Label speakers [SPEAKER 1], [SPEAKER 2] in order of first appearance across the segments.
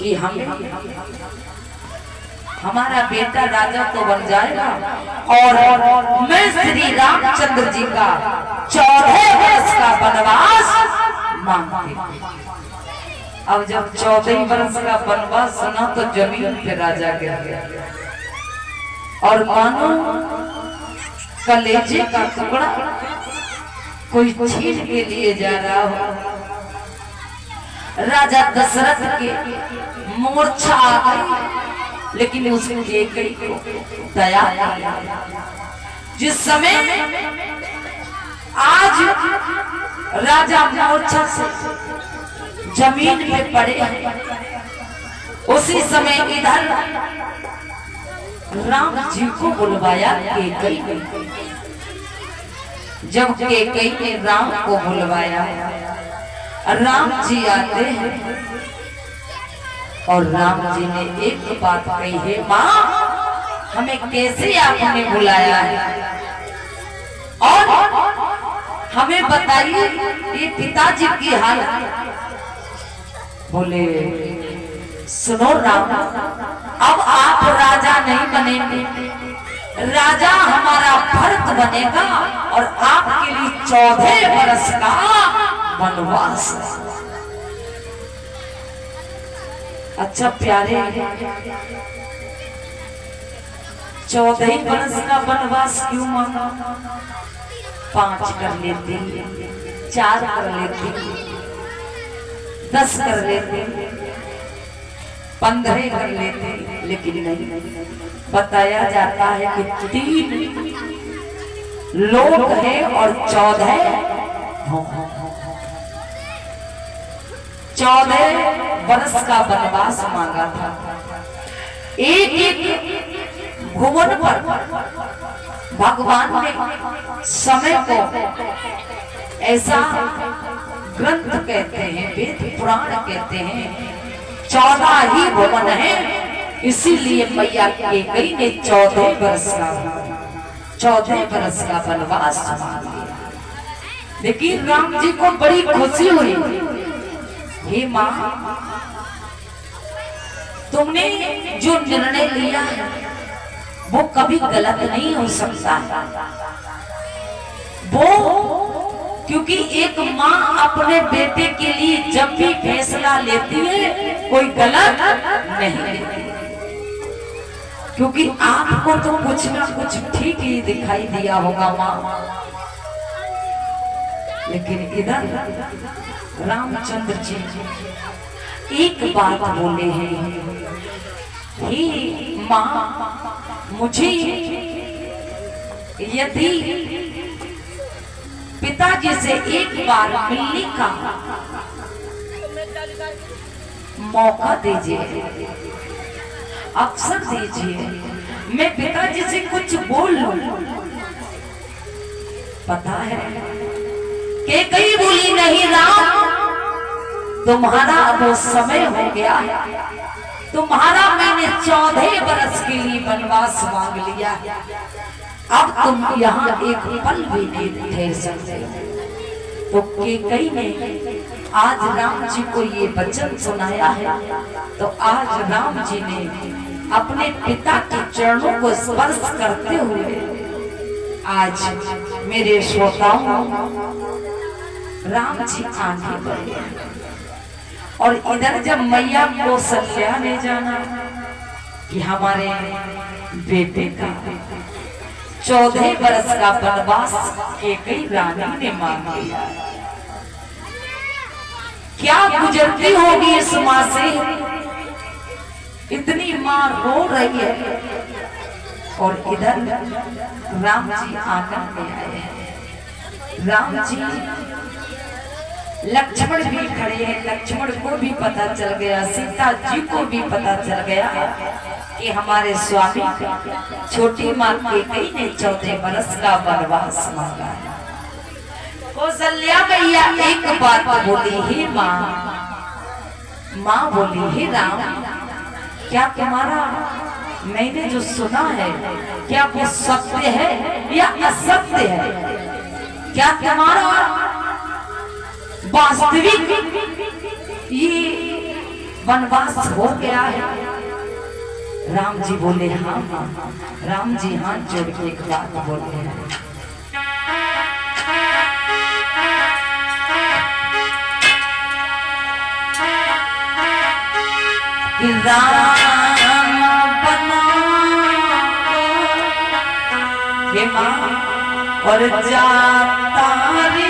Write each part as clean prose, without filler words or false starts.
[SPEAKER 1] कि हमारा बेटा राजा तो बन जाएगा और मैं श्री रामचंद्र जी का 14 वर्ष का वनवास मांगते। अब जब 14 वर्ष का वनवास सुना तो जमीन पे राजा गिर गया और मानो कलेजे का टुकड़ा कोई छीन के लिए जा रहा हो। राजा दशरथ के मूर्छा आ गई, लेकिन उसके कई को दया जिस समय आज राजा मूर्छा से जमीन पे पड़े, उसी समय इधर राम जी को बुलवाया केकई ने। जब केकई ने राम को बुलवाया, राम जी आते हैं और राम जी ने एक बात कही है, माँ हमें कैसे आपने बुलाया है और हमें बताइए ये पिताजी की हालत। बोले सुनो राम, अब आप राजा नहीं बनेंगे, राजा हमारा भरत बनेगा और आपके लिए 14 वर्ष का वनवास। अच्छा प्यारे, 14 वर्ष का वनवास क्यों मांगा? 5 कर लेते, 4 कर लेते, 10 कर लेते, 15 कर लेते, लेकिन नहीं। बताया जाता है कि 3 लोग हैं और 14 वर्ष का वनवास मांगा था। एक भुवन पर भगवान ने समय को ऐसा ग्रंथ कहते हैं, वेद पुराण कहते हैं 14 ही भुवन है, इसीलिए मैया केकई ने 14 वर्ष का वनवास मांग लिया। लेकिन राम जी को बड़ी खुशी हुई, हे माँ तुमने जो निर्णय लिया है वो कभी गलत नहीं हो सकता है। वो क्योंकि एक माँ अपने बेटे के लिए जब भी फैसला लेती है कोई गलत नहीं लेती, क्योंकि आपको तो कुछ ना कुछ ठीक ही दिखाई दिया होगा माँ। लेकिन इधर रामचंद्र जी एक बात बोले हैं, हे माँ मुझे यदि पिताजी से एक बार मिलने का मौका दीजिए, अवसर दीजिए, मैं पिताजी से कुछ बोल लूं। पता है कि कई बोली नहीं राम, तुम्हारा वो समय हो गया है, तुम्हारा मैंने 14 वर्ष के लिए वनवास मांग लिया, अब तुम यहाँ एक पल भी नहीं ठहर सकते। तो केकई ने आज राम जी को ये वचन सुनाया है, तो आज राम जी ने अपने पिता के चरणों को स्पर्श करते हुए आज मेरे श्रोताओं राम जी आगे बढ़े। और इधर जब मैया कौशल्या ने जाना कि हमारे बेटे का 14 वर्ष का वनवास केकई रानी ने मांग लिया, क्या गुजरती होगी इस माँ से, इतनी माँ रो रही है। और इधर राम जी आंगन में आए हैं, राम जी लक्ष्मण भी खड़े हैं, लक्ष्मण को भी पता चल गया, सीता जी को भी पता चल गया कि हमारे स्वामी छोटी माँ केकई ने 14 वर्ष का वनवास मांगा है। कौशल्या मैया एक बात बोली, ही माँ बोली, ही राम क्या तुम्हारा मैंने जो सुना है क्या वो सत्य है या असत्य है? क्या तुम्हारा वास्तविक ये वनवास हो गया है। राम जी बोले हाँ हाँ। राम जी हाथ जोड़ के एक बात बोलते हैं, कि राम बना के माँ और जाता रे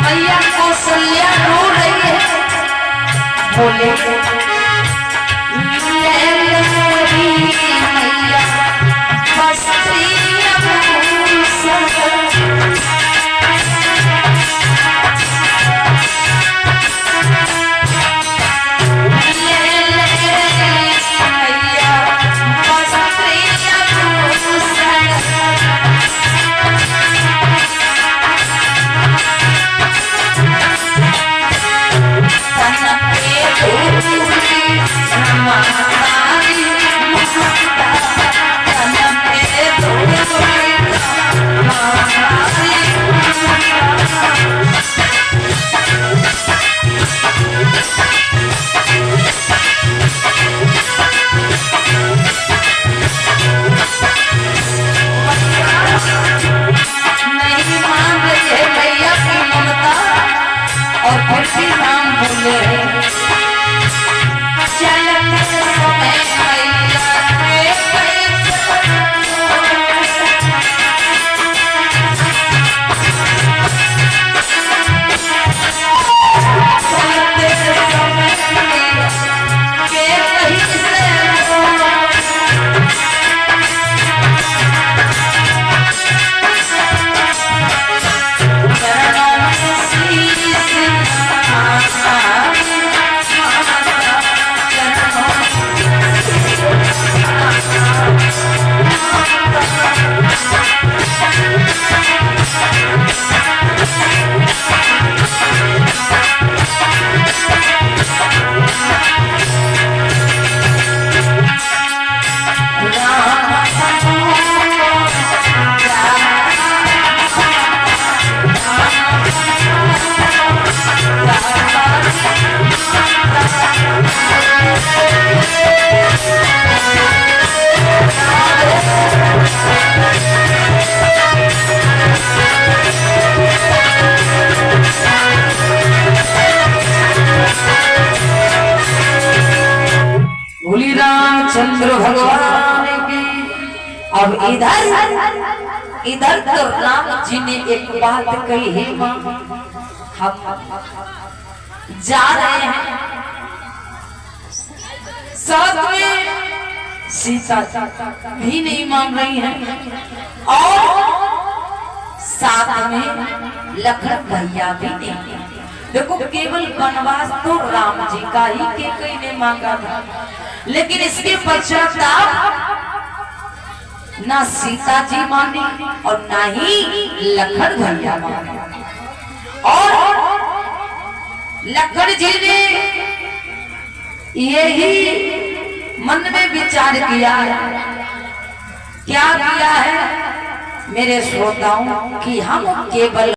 [SPEAKER 1] मैया कौशल्या रो रही है, बोले मैया चंद्र भगवान की। अब इधर इधर तो राम जी ने एक बात कही है, हम जा रहे हैं साथ में सीता भी नहीं मान रही है और साथ में लखन भैया भी नहीं। देखो केवल वनवास तो राम जी का ही के कई ने मांगा था, लेकिन इसके पश्चाताप ना सीता जी मानी और ना ही लखन भैया माने। और लखन जी ने यही मन में विचार किया है, क्या किया है मेरे श्रोताओं कि हम केवल